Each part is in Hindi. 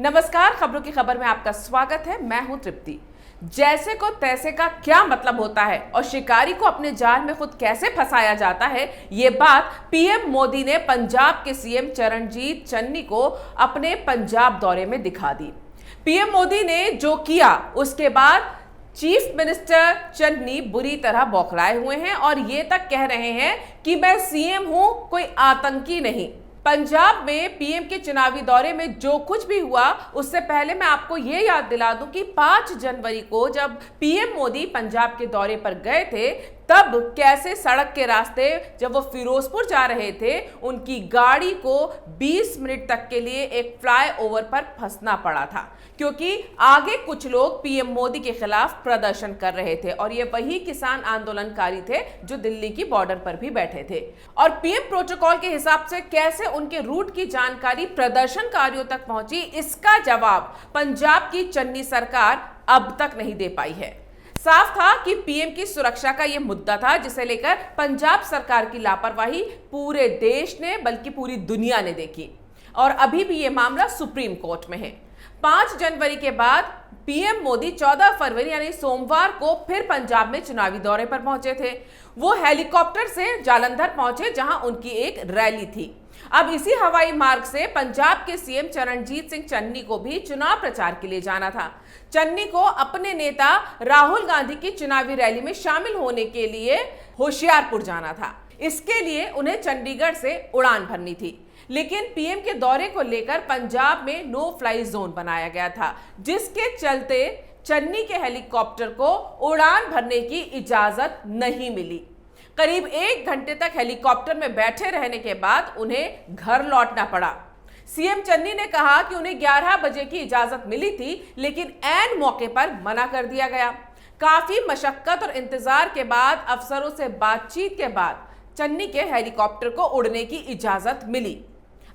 नमस्कार, खबरों की खबर में आपका स्वागत है। मैं हूं तृप्ति। जैसे को तैसे का क्या मतलब होता है और शिकारी को अपने जाल में खुद कैसे फंसाया जाता है, ये बात पीएम मोदी ने पंजाब के सीएम चरणजीत चन्नी को अपने पंजाब दौरे में दिखा दी। पीएम मोदी ने जो किया उसके बाद चीफ मिनिस्टर चन्नी बुरी तरह बौखलाए हुए हैं और ये तक कह रहे हैं कि मैं सीएम हूं, कोई आतंकी नहीं। पंजाब में पीएम के चुनावी दौरे में जो कुछ भी हुआ उससे पहले मैं आपको ये याद दिला दूं कि 5 जनवरी को जब पीएम मोदी पंजाब के दौरे पर गए थे, तब कैसे सड़क के रास्ते जब वो फिरोजपुर जा रहे थे, उनकी गाड़ी को 20 मिनट तक के लिए एक फ्लाईओवर पर फंसना पड़ा था, क्योंकि आगे कुछ लोग पीएम मोदी के खिलाफ प्रदर्शन कर रहे थे और ये वही किसान आंदोलनकारी थे जो दिल्ली की बॉर्डर पर भी बैठे थे। और पीएम प्रोटोकॉल के हिसाब से कैसे उनके रूट की जानकारी प्रदर्शनकारियों तक पहुंची, इसका जवाब पंजाब की चन्नी सरकार अब तक नहीं दे पाई है। साफ था कि पीएम की सुरक्षा का यह मुद्दा था जिसे लेकर पंजाब सरकार की लापरवाही पूरे देश ने बल्कि पूरी दुनिया ने देखी और अभी भी यह मामला सुप्रीम कोर्ट में है। 5 जनवरी के बाद पीएम मोदी 14 फरवरी यानी सोमवार को फिर पंजाब में चुनावी दौरे पर पहुंचे थे। वो हेलीकॉप्टर से जालंधर पहुंचे जहां उनकी एक रैली थी। अब इसी हवाई मार्ग से पंजाब के सीएम चरणजीत सिंह चन्नी को भी चुनाव प्रचार के लिए जाना था। चन्नी को अपने नेता राहुल गांधी की चुनावी रैली में शामिल होने के लिए होशियारपुर जाना था। इसके लिए उन्हें चंडीगढ़ से उड़ान भरनी थी, लेकिन पीएम के दौरे को लेकर पंजाब में नो फ्लाई जोन बनाया गया था, जिसके चलते चन्नी के हेलीकॉप्टर को उड़ान भरने की इजाजत नहीं मिली। करीब 1 घंटे तक हेलीकॉप्टर में बैठे रहने के बाद उन्हें घर लौटना पड़ा। सीएम चन्नी ने कहा कि उन्हें 11 बजे की इजाजत मिली थी, लेकिन ऐन मौके पर मना कर दिया गया। काफी मशक्कत और इंतजार के बाद अफसरों से बातचीत के बाद चन्नी के हेलीकॉप्टर को उड़ने की इजाजत मिली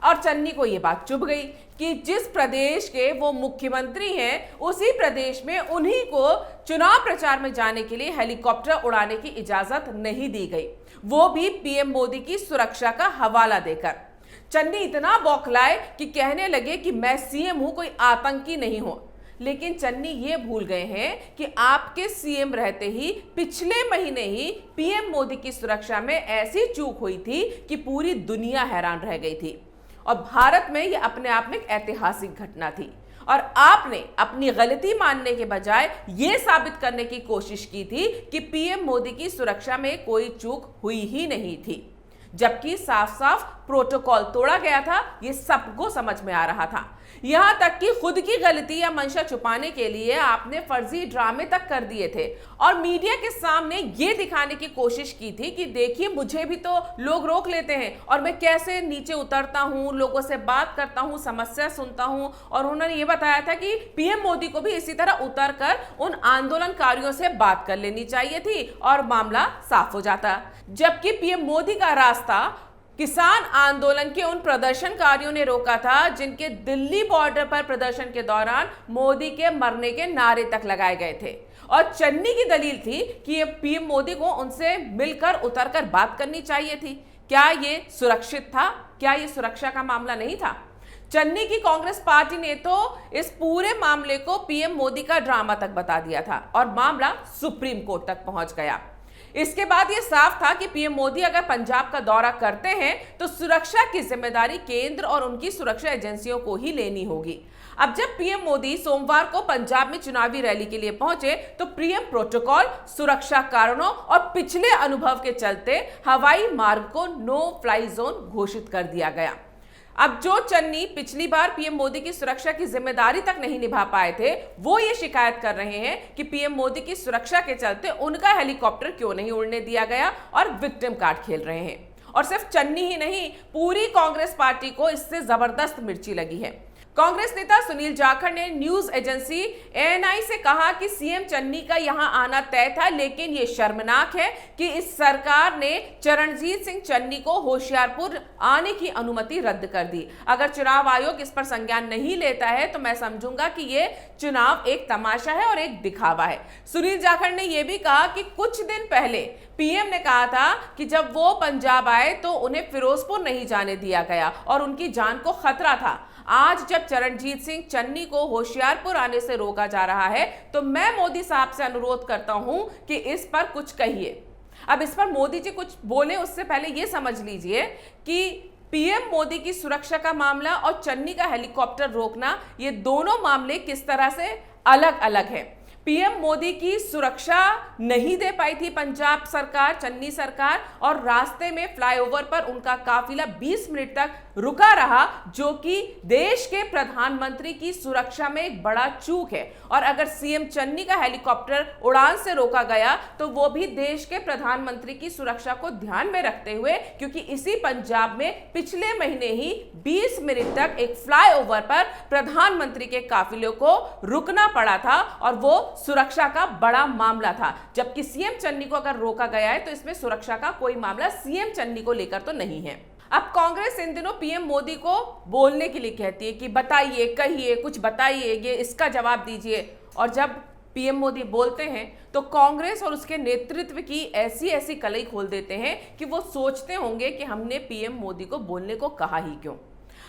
और चन्नी को यह बात चुभ गई कि जिस प्रदेश के वो मुख्यमंत्री हैं, उसी प्रदेश में उन्हीं को चुनाव प्रचार में जाने के लिए हेलीकॉप्टर उड़ाने की इजाजत नहीं दी गई, वो भी पीएम मोदी की सुरक्षा का हवाला देकर। चन्नी इतना बौखलाए कि कहने लगे कि मैं सीएम हूं, कोई आतंकी नहीं हूं। लेकिन चन्नी ये भूल गए हैं कि आपके सीएम रहते ही पिछले महीने ही पीएम मोदी की सुरक्षा में ऐसी चूक हुई थी कि पूरी दुनिया हैरान रह गई थी और भारत में यह अपने आप में एक ऐतिहासिक घटना थी। और आपने अपनी गलती मानने के बजाय यह साबित करने की कोशिश की थी कि पीएम मोदी की सुरक्षा में कोई चूक हुई ही नहीं थी, जबकि साफ साफ प्रोटोकॉल तोड़ा गया था। यह सबको समझ में आ रहा था। यहां तक कि खुद की गलती या मंशा छुपाने के लिए आपने फर्जी ड्रामे तक कर दिए थे और मीडिया के सामने यह दिखाने की कोशिश की थी कि देखिए, मुझे भी तो लोग रोक लेते हैं और मैं कैसे नीचे उतरता हूं, लोगों से बात करता हूं, समस्या सुनता हूं। और उन्होंने ये बताया था कि पीएम मोदी को भी इसी तरह उतर कर उन आंदोलनकारियों से बात कर लेनी चाहिए थी और मामला साफ हो जाता। जबकि पीएम मोदी का रास्ता किसान आंदोलन के उन प्रदर्शनकारियों ने रोका था जिनके दिल्ली बॉर्डर पर प्रदर्शन के दौरान मोदी के मरने के नारे तक लगाए गए थे। और चन्नी की दलील थी कि ये पीएम मोदी को उनसे मिलकर उतरकर बात करनी चाहिए थी। क्या ये सुरक्षित था? क्या ये सुरक्षा का मामला नहीं था? चन्नी की कांग्रेस पार्टी ने तो इस पूरे मामले को पीएम मोदी का ड्रामा तक बता दिया था और मामला सुप्रीम कोर्ट तक पहुंच गया। इसके बाद यह साफ था कि पीएम मोदी अगर पंजाब का दौरा करते हैं तो सुरक्षा की जिम्मेदारी केंद्र और उनकी सुरक्षा एजेंसियों को ही लेनी होगी। अब जब पीएम मोदी सोमवार को पंजाब में चुनावी रैली के लिए पहुंचे तो पीएम प्रोटोकॉल, सुरक्षा कारणों और पिछले अनुभव के चलते हवाई मार्ग को नो फ्लाई जोन घोषित कर दिया गया। अब जो चन्नी पिछली बार पीएम मोदी की सुरक्षा की जिम्मेदारी तक नहीं निभा पाए थे, वो ये शिकायत कर रहे हैं कि पीएम मोदी की सुरक्षा के चलते उनका हेलीकॉप्टर क्यों नहीं उड़ने दिया गया और विक्टिम कार्ड खेल रहे हैं। और सिर्फ चन्नी ही नहीं, पूरी कांग्रेस पार्टी को इससे जबरदस्त मिर्ची लगी है। कांग्रेस नेता सुनील जाखड़ ने न्यूज एजेंसी एएनआई से कहा कि सीएम चन्नी का यहां आना तय था, लेकिन यह शर्मनाक है कि इस सरकार ने चरणजीत सिंह चन्नी को होशियारपुर आने की अनुमति रद्द कर दी। अगर चुनाव आयोग इस पर संज्ञान नहीं लेता है तो मैं समझूंगा कि यह चुनाव एक तमाशा है और एक दिखावा है। सुनील जाखड़ ने यह भी कहा कि कुछ दिन पहले पीएम ने कहा था कि जब वो पंजाब आए तो उन्हें फिरोजपुर नहीं जाने दिया गया और उनकी जान को खतरा था। आज जब चरणजीत सिंह चन्नी को होशियारपुर आने से रोका जा रहा है तो मैं मोदी साहब से अनुरोध करता हूं कि इस पर कुछ कहिए। अब इस पर मोदी जी कुछ बोले उससे पहले यह समझ लीजिए कि पीएम मोदी की सुरक्षा का मामला और चन्नी का हेलीकॉप्टर रोकना, ये दोनों मामले किस तरह से अलग अलग हैं। पीएम मोदी की सुरक्षा नहीं दे पाई थी पंजाब सरकार, चन्नी सरकार, और रास्ते में फ्लाईओवर पर उनका काफिला 20 मिनट तक रुका रहा, जो कि देश के प्रधानमंत्री की सुरक्षा में एक बड़ा चूक है। और अगर सीएम चन्नी का हेलीकॉप्टर उड़ान से रोका गया तो वो भी देश के प्रधानमंत्री की सुरक्षा को ध्यान में रखते हुए, क्योंकि इसी पंजाब में पिछले महीने ही 20 मिनट तक एक फ्लाईओवर पर प्रधानमंत्री के काफिले को रुकना पड़ा था और वो सुरक्षा का बड़ा मामला था। जबकि सीएम चन्नी को अगर रोका गया है तो इसमें सुरक्षा का कोई मामला सीएम चन्नी को लेकर तो नहीं है। अब कांग्रेस इन दिनों पीएम मोदी को बोलने के लिए कहती है कि बताइए, कहिए, कुछ बताइए, ये इसका जवाब दीजिए। और जब पीएम मोदी बोलते हैं तो कांग्रेस और उसके नेतृत्व की ऐसी ऐसी कलई खोल देते हैं कि वो सोचते होंगे कि हमने पीएम मोदी को बोलने को कहा ही क्यों।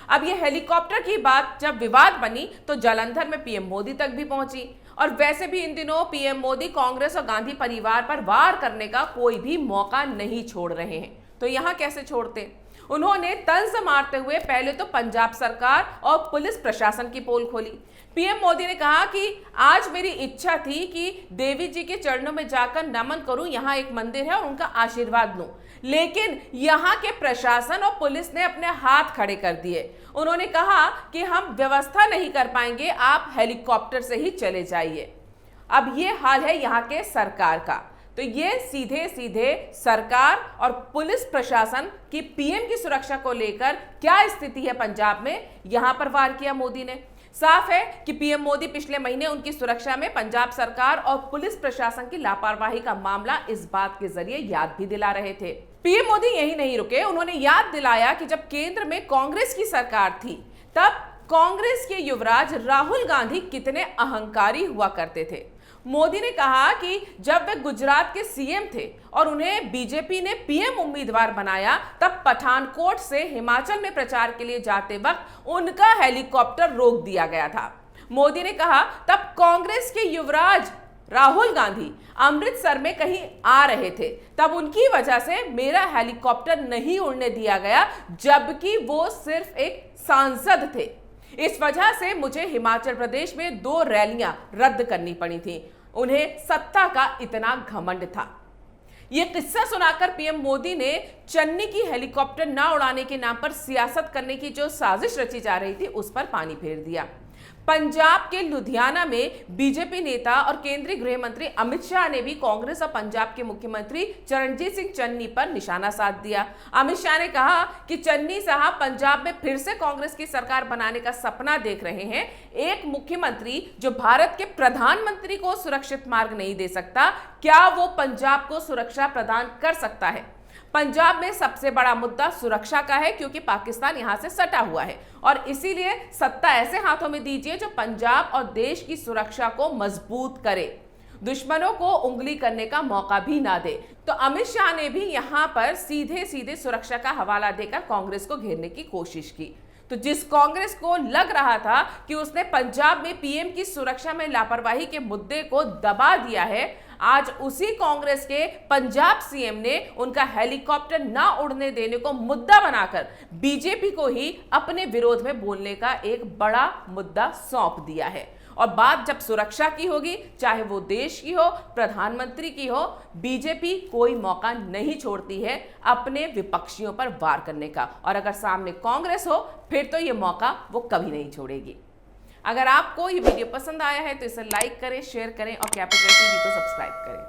अब ये हेलीकॉप्टर की बात जब विवाद बनी तो जालंधर में पीएम मोदी तक भी पहुंची। और वैसे भी इन दिनों पीएम मोदी कांग्रेस और गांधी परिवार पर वार करने का कोई भी मौका नहीं छोड़ रहे हैं। तो यहां कैसे छोड़ते? उन्होंने तंज मारते हुए पहले तो पंजाब सरकार और पुलिस प्रशासन की पोल खोली। पीएम मोदी ने कहा कि आज मेरी इच्छा थी कि देवी जी के चरणों में जाकर नमन करूं, यहाँ एक मंदिर है, और उनका आशीर्वाद लूं, लेकिन यहाँ के प्रशासन और पुलिस ने अपने हाथ खड़े कर दिए। उन्होंने कहा कि हम व्यवस्था नहीं कर पाएंगे, आप हेलीकॉप्टर से ही चले जाइए। अब ये हाल है यहाँ के सरकार का। तो ये सीधे सीधे सरकार और पुलिस प्रशासन की पीएम की सुरक्षा को लेकर क्या स्थिति है पंजाब में, यहां पर वार किया मोदी ने। साफ है कि पीएम मोदी पिछले महीने उनकी सुरक्षा में पंजाब सरकार और पुलिस प्रशासन की लापरवाही का मामला इस बात के जरिए याद भी दिला रहे थे। पीएम मोदी यही नहीं रुके, उन्होंने याद दिलाया कि जब केंद्र में कांग्रेस की सरकार थी तब कांग्रेस के युवराज राहुल गांधी कितने अहंकारी हुआ करते थे। मोदी ने कहा कि जब वे गुजरात के सीएम थे और उन्हें बीजेपी ने पीएम उम्मीदवार बनाया, तब पठानकोट से हिमाचल में प्रचार के लिए जाते वक्त उनका हेलीकॉप्टर रोक दिया गया था। मोदी ने कहा तब कांग्रेस के युवराज राहुल गांधी अमृतसर में कहीं आ रहे थे, तब उनकी वजह से मेरा हेलीकॉप्टर नहीं उड़ने दिया गया, जबकि वो सिर्फ एक सांसद थे। इस वजह से मुझे हिमाचल प्रदेश में 2 रैलियां रद्द करनी पड़ी थी। उन्हें सत्ता का इतना घमंड था। यह किस्सा सुनाकर पीएम मोदी ने चन्नी की हेलीकॉप्टर ना उड़ाने के नाम पर सियासत करने की जो साजिश रची जा रही थी उस पर पानी फेर दिया। पंजाब के लुधियाना में बीजेपी नेता और केंद्रीय गृह मंत्री अमित शाह ने भी कांग्रेस और पंजाब के मुख्यमंत्री चरणजीत सिंह चन्नी पर निशाना साध दिया। अमित शाह ने कहा कि चन्नी साहब पंजाब में फिर से कांग्रेस की सरकार बनाने का सपना देख रहे हैं। एक मुख्यमंत्री जो भारत के प्रधानमंत्री को सुरक्षित मार्ग नहीं दे सकता, क्या वो पंजाब को सुरक्षा प्रदान कर सकता है? पंजाब में सबसे बड़ा मुद्दा सुरक्षा का है, क्योंकि पाकिस्तान यहां से सटा हुआ है और इसीलिए सत्ता ऐसे हाथों में दीजिए जो पंजाब और देश की सुरक्षा को मजबूत करे, दुश्मनों को उंगली करने का मौका भी ना दे। तो अमित शाह ने भी यहां पर सीधे सीधे सुरक्षा का हवाला देकर कांग्रेस को घेरने की कोशिश की। तो जिस कांग्रेस को लग रहा था कि उसने पंजाब में पीएम की सुरक्षा में लापरवाही के मुद्दे को दबा दिया है, आज उसी कांग्रेस के पंजाब सीएम ने उनका हेलीकॉप्टर ना उड़ने देने को मुद्दा बनाकर बीजेपी को ही अपने विरोध में बोलने का एक बड़ा मुद्दा सौंप दिया है। और बात जब सुरक्षा की होगी, चाहे वो देश की हो, प्रधानमंत्री की हो, बीजेपी कोई मौका नहीं छोड़ती है अपने विपक्षियों पर वार करने का। और अगर सामने कांग्रेस हो फिर तो ये मौका वो कभी नहीं छोड़ेगी। अगर आपको ये वीडियो पसंद आया है तो इसे लाइक करें, शेयर करें और कैपिटल टीवी को सब्सक्राइब करें।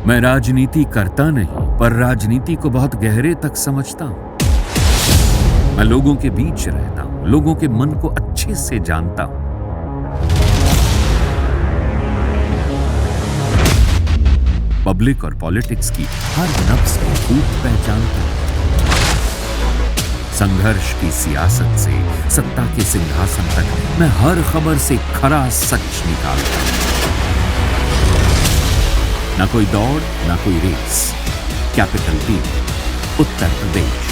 मैं राजनीति करता नहीं, पर राजनीति को बहुत गहरे तक समझता हूं। मैं लोगों के बीच रहता हूं, लोगों के मन को अच्छे से जानता हूं। पब्लिक और पॉलिटिक्स की हर नब्ज को खूब पहचानता हूं। संघर्ष की सियासत से सत्ता के सिंहासन तक मैं हर खबर से खरा सच निकालता हूं। ना कोई दौड़, ना कोई race. Capital TV, Uttar Pradesh.